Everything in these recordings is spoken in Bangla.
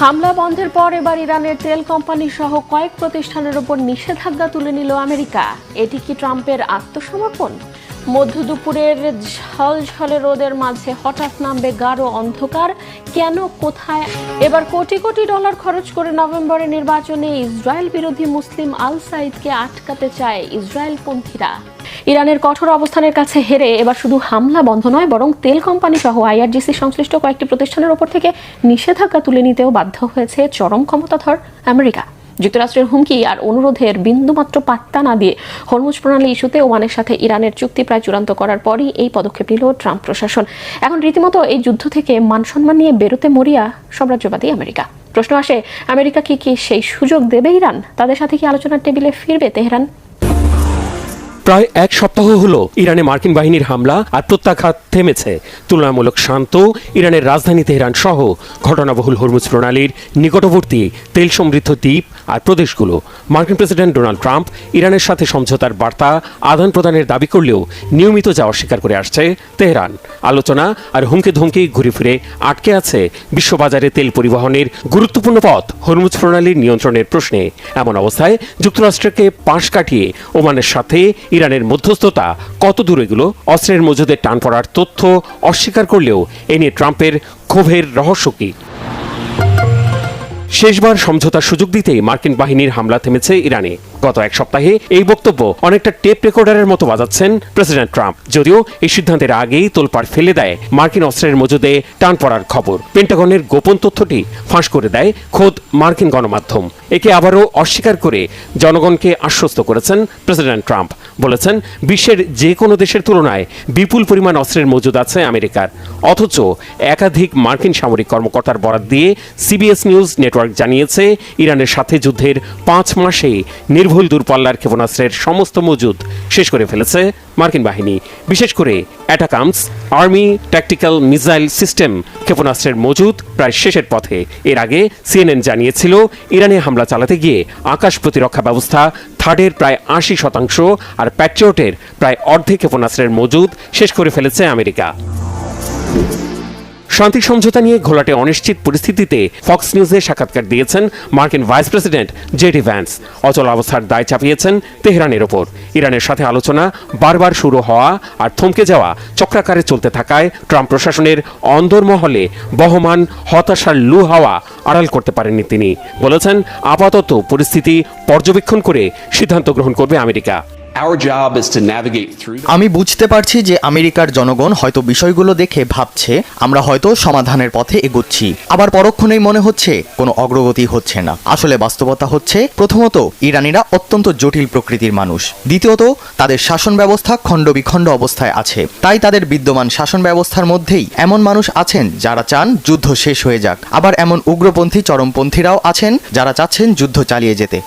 হামলা বন্ধের পর এবার ইরানের তেল কোম্পানি সহ কয়েক প্রতিষ্ঠানের উপর নিষেধাজ্ঞা তুলে নিল আমেরিকা। এটি কি ট্রাম্পের আত্মসমর্পণ? মধ্য দুপুরের ঝলঝলে রোদের মাঝে হঠাৎ নামবে গাঢ় অন্ধকার। কেন, কোথায়? এবার কোটি কোটি ডলার খরচ করে নভেম্বরের নির্বাচনে ইসরায়েল বিরোধী মুসলিম আল সাইদকে আটকাতে চায় ইসরায়েলপন্থীরা। ইরানের কঠোর অবস্থানের কাছে হেরে এবার শুধু হামলা বন্ধ নয়, বরং তেল কোম্পানি সহ আইআরজিসি সংশ্লিষ্ট কয়েকটি প্রতিষ্ঠানের উপর থেকে নিষেধাজ্ঞা তুলে নিতেও বাধ্য হয়েছে চরম ক্ষমতাধর আমেরিকা। যুক্তরাষ্ট্রের হুমকি আর অনুরোধের বিন্দুমাত্র পাত্তা না দিয়ে হরমুজ প্রণালী ইস্যুতে ওমানের সাথে ইরানের চুক্তি প্রায় চূড়ান্ত করার পরই এই পদক্ষেপ নিল ট্রাম্প প্রশাসন। এখন রীতিমতো এই যুদ্ধ থেকে মানসম্মান নিয়ে বেরোতে মরিয়া সাম্রাজ্যবাদী আমেরিকা। প্রশ্ন আসে, আমেরিকা কি সেই সুযোগ দেবে ইরান? তাদের সাথে কি আলোচনার টেবিলে ফিরবে তেহরান? প্রায় এক সপ্তাহ হলো ইরানে মার্কিন বাহিনীর হামলা আর প্রত্যাঘাত থেমেছে। তুলনামূলক শান্ত ইরানের রাজধানী তেহরান সহ ঘটনাবহুল হরমুজ প্রণালীর নিকটবর্তী তেল সমৃদ্ধ দ্বীপ আর প্রদেশগুলো। মার্কিন প্রেসিডেন্ট ডোনাল্ড ট্রাম্প ইরানের সাথে সমঝোতার বার্তা আদান প্রদানের দাবি করলেও নিয়মিত যা অস্বীকার করে আসছে তেহরান। আলোচনা আর হুমকি ধমকি ঘুরে ফিরে আটকে আছে বিশ্ববাজারে তেল পরিবহনের গুরুত্বপূর্ণ পথ হরমুজ প্রণালীর নিয়ন্ত্রণের প্রশ্নে। এমন অবস্থায় যুক্তরাষ্ট্রকে পাশ কাটিয়ে ওমানের সাথে ইরানের মধ্যস্থতা কত দূর এগুলো? অস্ত্রের মজুদের টান পড়ার তথ্য অস্বীকার করলেও এ নিয়ে ট্রাম্পের ক্ষোভের রহস্য কি? শেষবার সমঝোতার সুযোগ দিতেই মার্কিন বাহিনীর হামলা থেমেছে ইরানে। গত এক সপ্তাহে এই বক্তব্য অনেকটা টেপ রেকর্ডারের মতো বাজাচ্ছেন প্রেসিডেন্ট ট্রাম্প। যদিও এই সিদ্ধান্তের আগেই তোলপাড় ফেলে দেয় মার্কিন অস্ত্রের মজুদে টান পড়ার খবর। পেন্টাগনের গোপন তথ্যটি ফাঁস করে দেয় খোদ মার্কিন গণমাধ্যম। একে আবারও অস্বীকার করে জনগণকে আশ্বস্ত করেছেন প্রেসিডেন্ট ট্রাম্প। বলেছেন, বিশ্বের যে কোনো দেশের তুলনায় বিপুল পরিমাণ অস্ত্রের মজুদ আছে আমেরিকার। অথচ একাধিক মার্কিন সামরিক কর্মকর্তার বরাত দিয়ে সিবিএস নিউজ নেটওয়ার্ক জানিয়েছে, ইরানের সাথে যুদ্ধের 5 মাসে নির্ভুল দূরপাল্লার ক্ষেপণাস্ত্রের সমস্ত মজুদ শেষ করে ফেলেছে মার্কিন বাহিনী। বিশেষ করে অ্যাটাকামস আর্মি ট্যাকটিক্যাল মিসাইল সিস্টেম ক্ষেপণাস্ত্রের মজুদ প্রায় শেষের পথে। এর আগে সিএনএন জানিয়েছিল, ইরানে হামলা চালাতে গিয়ে আকাশ প্রতিরক্ষা ব্যবস্থা থার্ডের প্রায় 80% আর প্যাট্রিয়টের প্রায় অর্ধেক ক্ষেপণাস্ত্রের মজুদ শেষ করে ফেলেছে আমেরিকা। শান্তি সমঝোতা নিয়ে ঘোলাটে অনিশ্চিত পরিস্থিতিতে ফক্স নিউজে সাক্ষাৎকার দিয়েছেন মার্কিন ভাইস প্রেসিডেন্ট জেডি ভ্যান্স। অচল অবস্থার দায় চাপিয়েছেন তেহরানের ওপর। ইরানের সাথে আলোচনা বারবার শুরু হওয়া আর থমকে যাওয়া চক্রাকারে চলতে থাকায় ট্রাম্প প্রশাসনের অন্দরমহলে বহমান হতাশার লু হাওয়া আড়াল করতে পারেননি তিনি। বলেছেন, আপাতত পরিস্থিতি পর্যবেক্ষণ করে সিদ্ধান্ত গ্রহণ করবে আমেরিকা। আমি বুঝতে পারছি যে আমেরিকার জনগণ হয়তো বিষয়গুলো দেখে ভাবছে আমরা হয়তো সমাধানের পথে এগোচ্ছি, আবার পরক্ষণেই মনে হচ্ছে কোনো অগ্রগতি হচ্ছে না। আসলে বাস্তবতা হচ্ছে, প্রথমত ইরানিরা অত্যন্ত জটিল প্রকৃতির মানুষ, দ্বিতীয়ত তাদের শাসন ব্যবস্থা খণ্ডবিখণ্ড অবস্থায় আছে। তাই তাদের বিদ্যমান শাসন ব্যবস্থার মধ্যেই এমন মানুষ আছেন যারা চান যুদ্ধ শেষ হয়ে যাক, আবার এমন উগ্রপন্থী চরমপন্থীরাও আছেন যারা চাচ্ছেন যুদ্ধ চালিয়ে যেতে।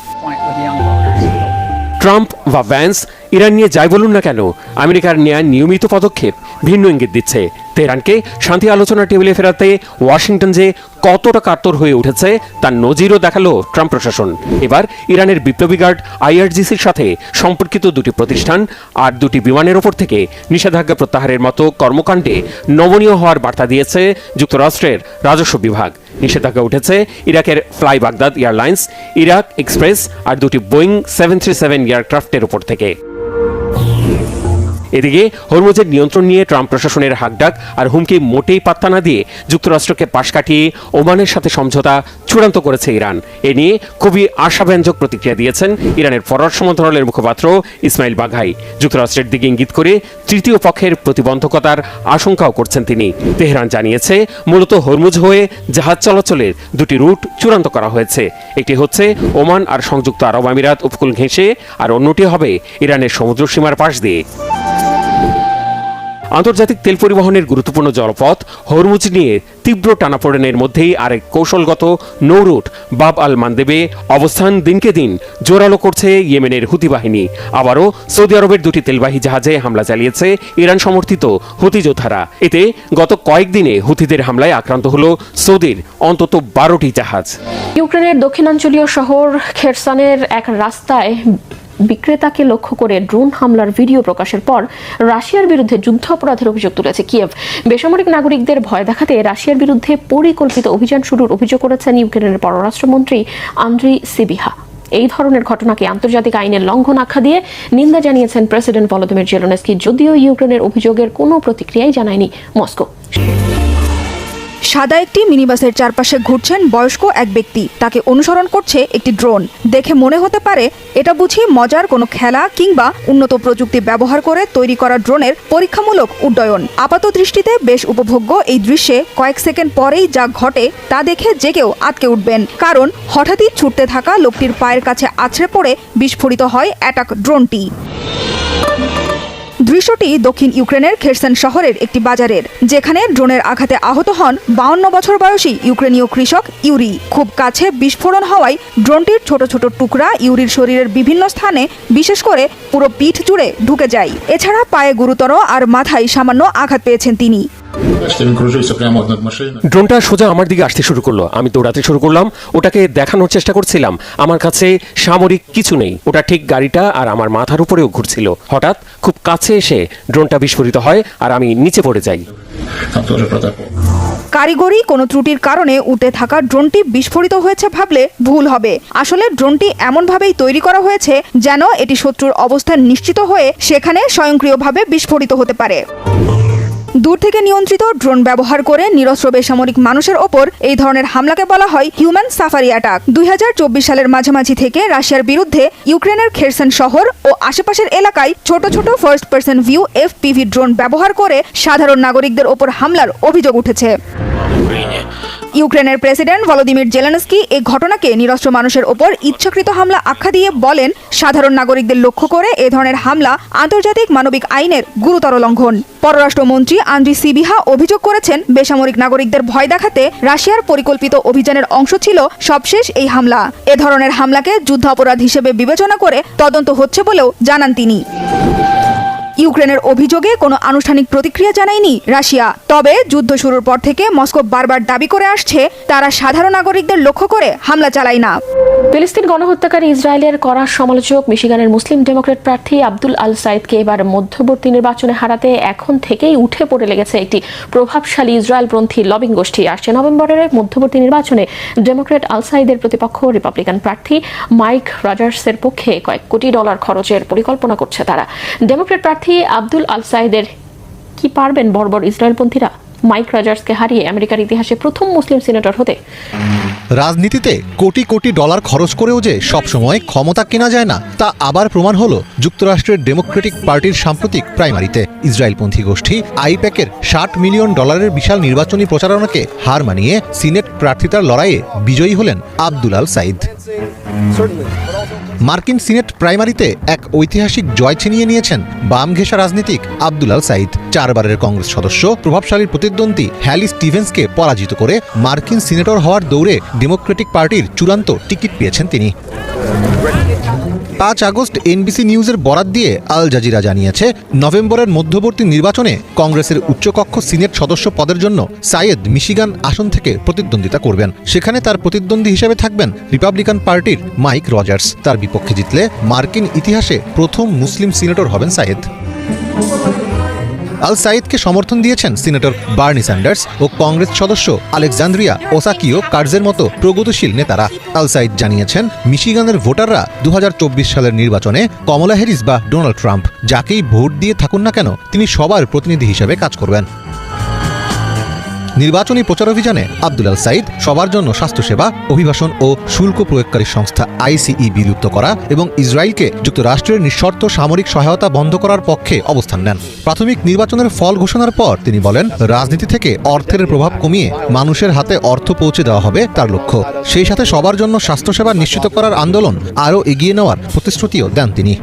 ট্রাম্প বা ভ্যান্স ইরান নিয়ে যাই বলুন না কেন, আমেরিকার নেয়া নিয়মিত পদক্ষেপ ভিন্ন ইঙ্গিত দিচ্ছে। তেহরানকে শান্তি আলোচনার টেবিলে ফেরাতে ওয়াশিংটন যে কতটা কাতর হয়ে উঠেছে তার নজিরও দেখালো ট্রাম্প প্রশাসন। এবার ইরানের বিপ্লবী গার্ড আইআরজিসির সাথে সম্পর্কিত 2টি প্রতিষ্ঠান আর 2টি বিমানের ওপর থেকে নিষেধাজ্ঞা প্রত্যাহারের মতো কর্মকাণ্ডে নমনীয় হওয়ার বার্তা দিয়েছে যুক্তরাষ্ট্রের রাজস্ব বিভাগ। নিষেধাজ্ঞা উঠেছে ইরাকের Fly Baghdad Airlines, Iraq Express আর 2টি বোয়িং 737 এয়ারক্রাফটের ওপর থেকে। এদিকে হরমুজের নিয়ন্ত্রণ নিয়ে ট্রাম্প প্রশাসনের হাকডাক আর হুমকি মোটেই পাত্তা না দিয়ে যুক্তরাষ্ট্রকে পাশ কাটিয়ে ওমানের সাথে সমঝোতা চূড়ান্ত করেছে ইরান। এ নিয়ে খুবই আশাব্যঞ্জক প্রতিক্রিয়া দিয়েছেন ইরানের পররাষ্ট্র মন্ত্রণালয়ের মুখপাত্র ইসমাইল বাঘাই। যুক্তরাষ্ট্রের দিকে ইঙ্গিত করে তৃতীয় পক্ষের প্রতিবন্ধকতার আশঙ্কাও করছেন তিনি। তেহরান জানিয়েছে, মূলত হরমুজ হয়ে জাহাজ চলাচলের 2টি রুট চূড়ান্ত করা হয়েছে। একটি হচ্ছে ওমান আর সংযুক্ত আরব আমিরাত উপকূল ঘেঁষে, আর অন্যটি হবে ইরানের সমুদ্র সীমার পাশ দিয়ে। আন্তর্জাতিক তেল পরিবহনের গুরুত্বপূর্ণ জলপথ হরমুজ নিয়ে তীব্র টানাপোড়েনের মধ্যেই আরেক কৌশলগত নৌ রুট বাব আল মানদেবে অবস্থান দিনকে দিন জোরালো করছে ইয়েমেনের হুতি বাহিনী। আবারও সৌদি আরবের 2টি তেলবাহী জাহাজে হামলা চালিয়েছে ইরান সমর্থিত হুতি যোদ্ধারা। এতে গত কয়েকদিনে হুতিদের হামলায় আক্রান্ত হলো সৌদির অন্তত 12টি জাহাজ। ইউক্রেনের দক্ষিণাঞ্চলীয় শহর খেরসনের এক রাস্তায় বিক্রেতাকে লক্ষ্য করে ড্রোন হামলার ভিডিও প্রকাশের পর রাশিয়ার বিরুদ্ধে যুদ্ধাপরাধের অভিযোগ তুলেছে কিয়েভ। বেসামরিক নাগরিকদের ভয় দেখাতে রাশিয়ার বিরুদ্ধে পরিকল্পিত অভিযান শুরুর অভিযোগ করেছেন ইউক্রেনের পররাষ্ট্রমন্ত্রী আন্দ্রি সিবিহা। এই ধরনের ঘটনাকে আন্তর্জাতিক আইনের লঙ্ঘন আখ্যা দিয়ে নিন্দা জানিয়েছেন প্রেসিডেন্ট ভলোদিমির জেলেনস্কি, যদিও ইউক্রেনের অভিযোগের কোনো প্রতিক্রিয়াই জানায়নি মস্কো। সাদা একটি মিনিবাসের চারপাশে ঘুরছেন বয়স্ক এক ব্যক্তি। তাকে অনুসরণ করছে একটি ড্রোন। দেখে মনে হতে পারে এটা বুঝি মজার কোনো খেলা কিংবা উন্নত প্রযুক্তি ব্যবহার করে তৈরি করা ড্রোনের পরীক্ষামূলক উড্ডয়ন। আপাত দৃষ্টিতে বেশ উপভোগ্য এই দৃশ্যে কয়েক সেকেন্ড পরেই যা ঘটে তা দেখে যে কেউ আটকে উঠবেন, কারণ হঠাৎই ছুটতে থাকা লোকটির পায়ের কাছে আছড়ে পড়ে বিস্ফোরিত হয় অ্যাটাক ড্রোনটি। দৃশ্যটি দক্ষিণ ইউক্রেনের খেরসন শহরের একটি বাজারের, যেখানে ড্রোনের আঘাতে আহত হন 52 বছর বয়সী ইউক্রেনীয় কৃষক ইউরি। খুব কাছে বিস্ফোরণ হওয়ায় ড্রোনটির ছোট ছোট টুকরা ইউরির শরীরের বিভিন্ন স্থানে, বিশেষ করে পুরো পিঠ জুড়ে ঢুকে যায়। এছাড়া পায়ে গুরুতর আর মাথায় সামান্য আঘাত পেয়েছেন তিনি। ড্রোনটা সোজা আমার দিকে আসতে শুরু করলো। আমি দৌড়াতে শুরু করলাম, ওটাকে দেখানোর চেষ্টা করছিলাম আমার কাছে সামরিক কিছু নেই। ওটা ঠিক গাড়িটা আর আমার মাথার উপরেও ঘুরছিল। হঠাৎ খুব কাছে এসে ড্রোনটা বিস্ফোরিত হয় আর আমি নিচে পড়ে যাই। কারিগরি কোনো ত্রুটির কারণে উড়তে থাকা ড্রোনটি বিস্ফোরিত হয়েছে ভাবলে ভুল হবে। আসলে ড্রোনটি এমনভাবেই তৈরি করা হয়েছে যেন এটি শত্রুর অবস্থান নিশ্চিত হয়ে সেখানে স্বয়ংক্রিয়ভাবে বিস্ফোরিত হতে পারে। দূর থেকে নিয়ন্ত্রিত ড্রোন ব্যবহার করে নিরস্ত্র বেসামরিক মানুষের ওপর এই ধরনের হামলাকে বলা হয় হিউম্যান সাফারি অ্যাটাক। 2024 সালের মাঝামাঝি থেকে রাশিয়ার বিরুদ্ধে ইউক্রেনের খেরসন শহর ও আশেপাশের এলাকায় ছোট ছোট first person view FPV drone ব্যবহার করে সাধারণ নাগরিকদের ওপর হামলার অভিযোগ উঠেছে। ইউক্রেনের প্রেসিডেন্ট ভলোদিমির জেলেনস্কি এই ঘটনাকে নিরস্ত্র মানুষের ওপর ইচ্ছাকৃত হামলা আখ্যা দিয়ে বলেন, সাধারণ নাগরিকদের লক্ষ্য করে এ ধরনের হামলা আন্তর্জাতিক মানবিক আইনের গুরুতর লঙ্ঘন। পররাষ্ট্রমন্ত্রী আন্দ্রি সিবিহা অভিযোগ করেছেন, বেসামরিক নাগরিকদের ভয় দেখাতে রাশিয়ার পরিকল্পিত অভিযানের অংশ ছিল সবশেষ এই হামলা। এ ধরনের হামলাকে যুদ্ধাপরাধ হিসেবে বিবেচনা করে তদন্ত হচ্ছে বলেও জানান তিনি। ইউক্রেনের অভিযোগে কোনো আনুষ্ঠানিক প্রতিক্রিয়া জানায়নি রাশিয়া। তবে যুদ্ধ শুরুর পর থেকে মস্কো বারবার দাবি করে আসছে তারা সাধারণ নাগরিকদের লক্ষ্য করে হামলা চালায় না। ফিলিস্তিন গণহত্যাকারী ইসরায়েলের কড়া সমালোচক মিশিগানের মুসলিম ডেমোক্রেট প্রার্থী আব্দুল আল সাইদকে এবার মধ্যবর্তী নির্বাচনে হারাতে এখন থেকেই উঠে পড়ে লেগেছে একটি প্রভাবশালী ইসরায়েলপন্থী লবিং গোষ্ঠী। আসছে নভেম্বরের মধ্যবর্তী নির্বাচনে ডেমোক্রেট আল সাইদের প্রতিপক্ষ রিপাবলিকান প্রার্থী মাইক রজার্সের পক্ষে কয়েক কোটি ডলার খরচের পরিকল্পনা করছে তারা। ডেমোক্রেট প্রার্থী আব্দুল আল সাইদের কি পারবেন বর্বর ইসরায়েলপন্থীরা মাইক রজার্সকে হারিয়ে আমেরিকার ইতিহাসে প্রথম মুসলিম সিনেটর হতে? রাজনীতিতে কোটি কোটি ডলার খরচ করেও যে সবসময় ক্ষমতা কেনা যায় না, তা আবার প্রমাণ হলো যুক্তরাষ্ট্রের ডেমোক্রেটিক পার্টির সাম্প্রতিক প্রাইমারিতে। ইসরায়েলপন্থী গোষ্ঠী আইপ্যাকের $60 মিলিয়ন বিশাল নির্বাচনী প্রচারণাকে হার মানিয়ে সিনেট প্রার্থিতার লড়াইয়ে বিজয়ী হলেন আব্দুল আল সাইদ। মার্কিন সিনেট প্রাইমারিতে এক ঐতিহাসিক জয় ছিনিয়ে নিয়েছেন বাম ঘেঁষা রাজনীতিক আব্দুল আল সাইদ। 4 বারের কংগ্রেস সদস্য প্রভাবশালী প্রতিদ্বন্দ্বী হ্যালি স্টিভেন্সকে পরাজিত করে মার্কিন সিনেটর হওয়ার দৌড়ে ডেমোক্রেটিক পার্টির চূড়ান্ত টিকিট পেয়েছেন তিনি। 5 আগস্ট NBC নিউজের বরাত দিয়ে আল জাজিরা জানিয়েছে, নভেম্বরের মধ্যবর্তী নির্বাচনে কংগ্রেসের উচ্চকক্ষ সিনেট সদস্য পদের জন্য সাইয়েদ মিশিগান আসন থেকে প্রতিদ্বন্দ্বিতা করবেন। সেখানে তার প্রতিদ্বন্দ্বী হিসেবে থাকবেন রিপাবলিকান পার্টির মাইক রজার্স। তার বিপক্ষে জিতলে মার্কিন ইতিহাসে প্রথম মুসলিম সিনেটর হবেন সাইয়েদ। আল সাইদকে সমর্থন দিয়েছেন সিনেটর বার্নি স্যান্ডার্স ও কংগ্রেস সদস্য আলেকজান্দ্রিয়া ওসাকিও কার্জের মতো প্রগতিশীল নেতারা। আল সাইদ জানিয়েছেন, মিশিগানের ভোটাররা 2024 সালের নির্বাচনে কমলা হ্যারিস বা ডোনাল্ড ট্রাম্প যাকেই ভোট দিয়ে থাকুন না কেন, তিনি সবার প্রতিনিধি হিসেবে কাজ করবেন। নির্বাচনী প্রচারাভিযানে আব্দুল আল সাইদ সবার জন্য স্বাস্থ্যসেবা, অভিবাসন ও শুল্ক প্রয়োগকারী সংস্থা ICE বিলুপ্ত করা এবং ইসরায়েলকে যুক্তরাষ্ট্রের নিঃশর্ত সামরিক সহায়তা বন্ধ করার পক্ষে অবস্থান নেন। প্রাথমিক নির্বাচনের ফল ঘোষণার পর তিনি বলেন, রাজনীতি থেকে অর্থের প্রভাব কমিয়ে মানুষের হাতে অর্থ পৌঁছে দেওয়া হবে তার লক্ষ্য। সেই সাথে সবার জন্য স্বাস্থ্যসেবা নিশ্চিত করার আন্দোলন আরও এগিয়ে নেওয়ার প্রতিশ্রুতিও দেন তিনি।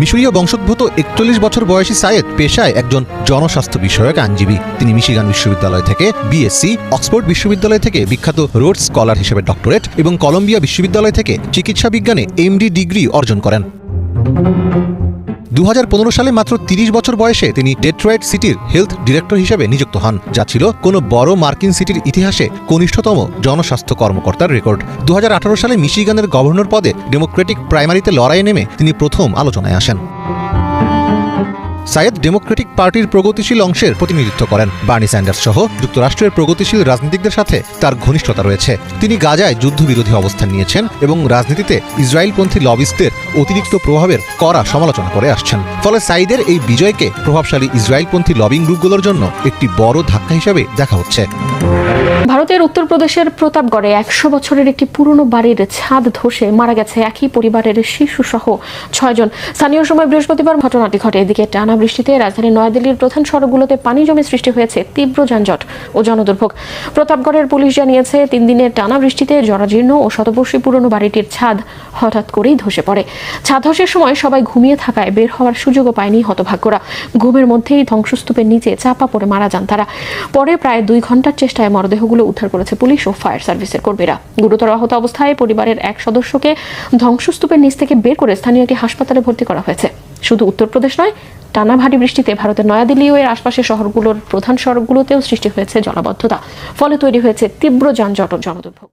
মিশরীয় বংশোদ্ভূত 41 বছর বয়সী সাইয়েদ পেশায় একজন জনস্বাস্থ্য বিষয়ক আইনজীবী। তিনি মিশিগান বিশ্ববিদ্যালয় থেকে BSc, অক্সফোর্ড বিশ্ববিদ্যালয় থেকে বিখ্যাত রোডস স্কলার হিসেবে ডক্টরেট এবং কলম্বিয়া বিশ্ববিদ্যালয় থেকে চিকিৎসা বিজ্ঞানে MD ডিগ্রি অর্জন করেন। 2015 সালে মাত্র 30 বছর বয়সে তিনি ডেট্রয়েট সিটির হেলথ ডিরেক্টর হিসেবে নিযুক্ত হন, যা ছিল কোনো বড় মার্কিন সিটির ইতিহাসে কনিষ্ঠতম জনস্বাস্থ্য কর্মকর্তার রেকর্ড। 2018 সালে মিশিগানের গভর্নর পদে ডেমোক্রেটিক প্রাইমারিতে লড়াইয়ে নেমে তিনি প্রথম আলোচনায় আসেন। সায়েদ ডেমোক্রেটিক পার্টির প্রগতিশীল অংশের প্রতিনিধিত্ব করেন। বার্নি স্যান্ডার্স সহ যুক্তরাষ্ট্রের প্রগতিশীল রাজনীতিকদের সাথে তার ঘনিষ্ঠতা রয়েছে। তিনি গাজায় যুদ্ধবিরোধী অবস্থান নিয়েছেন এবং রাজনীতিতে ইসরায়েলপন্থী লবিস্টদের অতিরিক্ত প্রভাবের কড়া সমালোচনা করে আসছেন। ফলে সাইদের এই বিজয়কে প্রভাবশালী ইসরায়েলপন্থী লবিং গ্রুপগুলোর জন্য একটি বড় ধাক্কা হিসেবে দেখা হচ্ছে। ভারতের উত্তরপ্রদেশের প্রতাপগড়ে 100 বছরের একটি পুরনো বাড়ির ছাদ ধসে মারা গেছে একই পরিবারের শিশু সহ 6 জন। স্থানীয় সময় বৃহস্পতিবার ঘটনাটি ঘটে। এদিকে টানা বৃষ্টিতে রাজধানী নয়াদিল্লির প্রধান সড়কগুলোতে পানি জমে সৃষ্টি হয়েছে তীব্র যানজট ও জনদুর্ভোগ। প্রতাপগড়ের পুলিশ জানিয়েছে 3 দিনের টানা বৃষ্টিতে জরাজীর্ণ ও শতবর্ষী পুরনো বাড়িটির ছাদ হঠাৎ করেই ধসে পড়ে। ছাদ ধসের সময় সবাই ঘুমিয়ে থাকায় বের হওয়ার সুযোগও পায়নি হতভাগ্যরা। ঘুমের মধ্যেই ধ্বংসস্তূপের নিচে চাপা পড়ে মারা যান তারা। পরে প্রায় 2 ঘন্টার চেষ্টায় মরদেহগুলো উদ্ধার করেছে পুলিশ ও ফায়ার সার্ভিসের কর্মীরা। গুরুতর আহত অবস্থায় পরিবারের এক সদস্যকে ধ্বংসস্তূপের নিচ থেকে বের করে স্থানীয় একটি হাসপাতালে ভর্তি করা হয়েছে। শুধু উত্তরপ্রদেশ নয়, টানা ভারী বৃষ্টিতে ভারতের নয়াদিল্লি ও এর আশপাশের শহরগুলোর প্রধান সড়কগুলোতেও সৃষ্টি হয়েছে জলাবদ্ধতা। ফলে তৈরি হয়েছে তীব্র যানজট ও জনদুর্ভোগ।